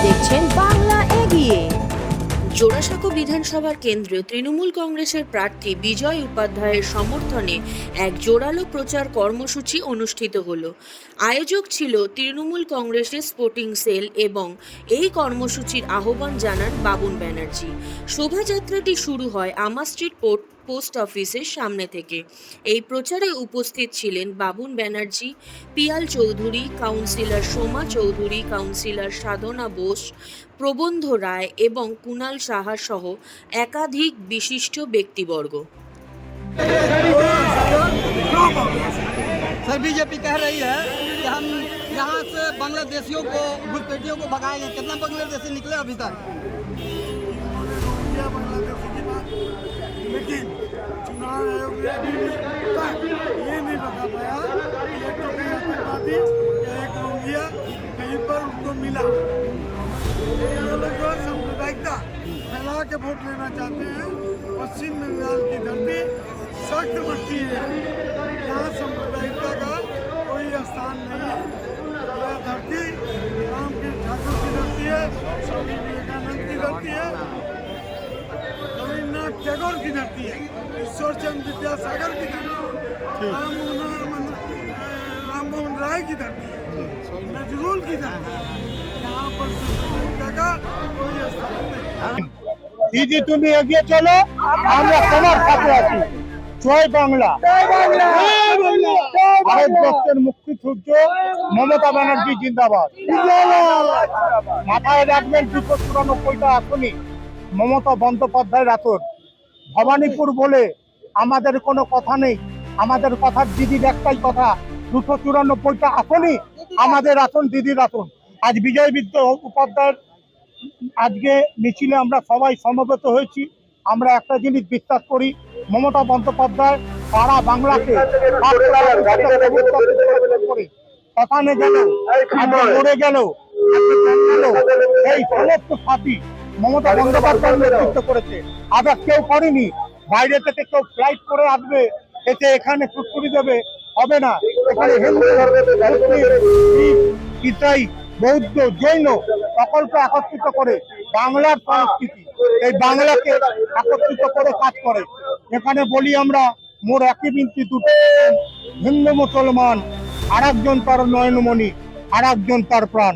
দেখছেন বাংলা এগিয়ে। জোড়াসাঁকো বিধানসভার কেন্দ্রে তৃণমূল কংগ্রেসের প্রার্থী বিজয় উপাধ্যায়ের সমর্থনে এক জোরালো প্রচার কর্মসূচি অনুষ্ঠিত হলো। আয়োজক ছিল তৃণমূল কংগ্রেসের স্পোর্টিং সেল এবং এই কর্মসূচির আহ্বান জানান বাবুন ব্যানার্জি। শোভাযাত্রাটি শুরু হয় আমা স্ট্রিট পোস্ট অফিসের সামনে থেকে। এই প্রচারে উপস্থিত ছিলেন বাবুন ব্যানার্জি, পিয়াল চৌধুরী, কাউন্সিলর সোমা চৌধুরী, কাউন্সিলর সাধনা বোস, প্রবন্ধ রায় এবং কুণাল সাহা সহ একাধিক বিশিষ্ট ব্যক্তিবর্গ। सर बीजेपी कह रही है कि हम यहाँ से बांग्लादेशियों को घुसपैठियों को भगाएंगे। कितना बांग्लादेशी निकले अभी तक? बांग्लादेशी की बात, लेकिन चुनाव आयोग ने अभी भी ये नहीं बता पाया कि एक तो कहीं आतंकवादी या एक रोहिंग्या कहीं पर उनको मिला। ये लोग जो सांप्रदायिकता फैला के वोट लेना चाहते हैं। पश्चिम बंगाल की धरती सख्त मट्टी है, यहाँ सांप्रदायिकता का कोई स्थान नहीं है। यह धरती रामकृष्ण ठाकुर की धरती है, स्वामी विवेकानंद की धरती है, रविन्द्रनाथ टैगोर की धरती है, ईश्वरचंद्र विद्यासागर की धरती है, राममोहन राय की धरती है, नजरुल की धरती है। यहाँ पर सांप्रदायिकता का कोई स्थान नहीं। দিদি তুমি এগিয়ে চলো, আমরা তোমার সাথে আছি। জয় বাংলা। ভারতবর্ষের মুক্তি সূর্য মমতা ব্যানার্জি জিন্দাবাদ। মাথায় রাখবেন 294টা আসনই মমতা বন্দ্যোপাধ্যায়ের আসন। ভবানীপুর বলে আমাদের কোনো কথা নেই, আমাদের কথার দিদির একটাই কথা, 294টা আসনই আমাদের আসন, দিদির আসন। আজ বিজয় উপাধ্যায়ের আজকে মিছিলে আমরা সবাই সমবেত হয়েছি। আমরা একটা জিনিস বিশ্বাস করি, মমতা বন্দ্যোপাধ্যায় সারা বাংলাকে ওখানে গেল, মরে গেল, এই সমস্ত সাথী মমতা বন্দ্যোপাধ্যায় নেতৃত্ব করেছে। আবার কেউ করেনি, বাইরে থেকে কেউ ফ্লাইট করে আসবে, এতে এখানে সুস্থির দেবে হবে না। এখানে হিন্দু, ইসাই, বৌদ্ধ, জৈন সকলকে একত্রিত করে বাংলার সংস্কৃতি, এই বাংলাকে একত্রিত করে কাজ করে। এখানে বলি আমরা, মোর একই বিনতি দুটো, হিন্দু মুসলমান, আর একজন তার নয়নমণি, আর একজন তার প্রাণ।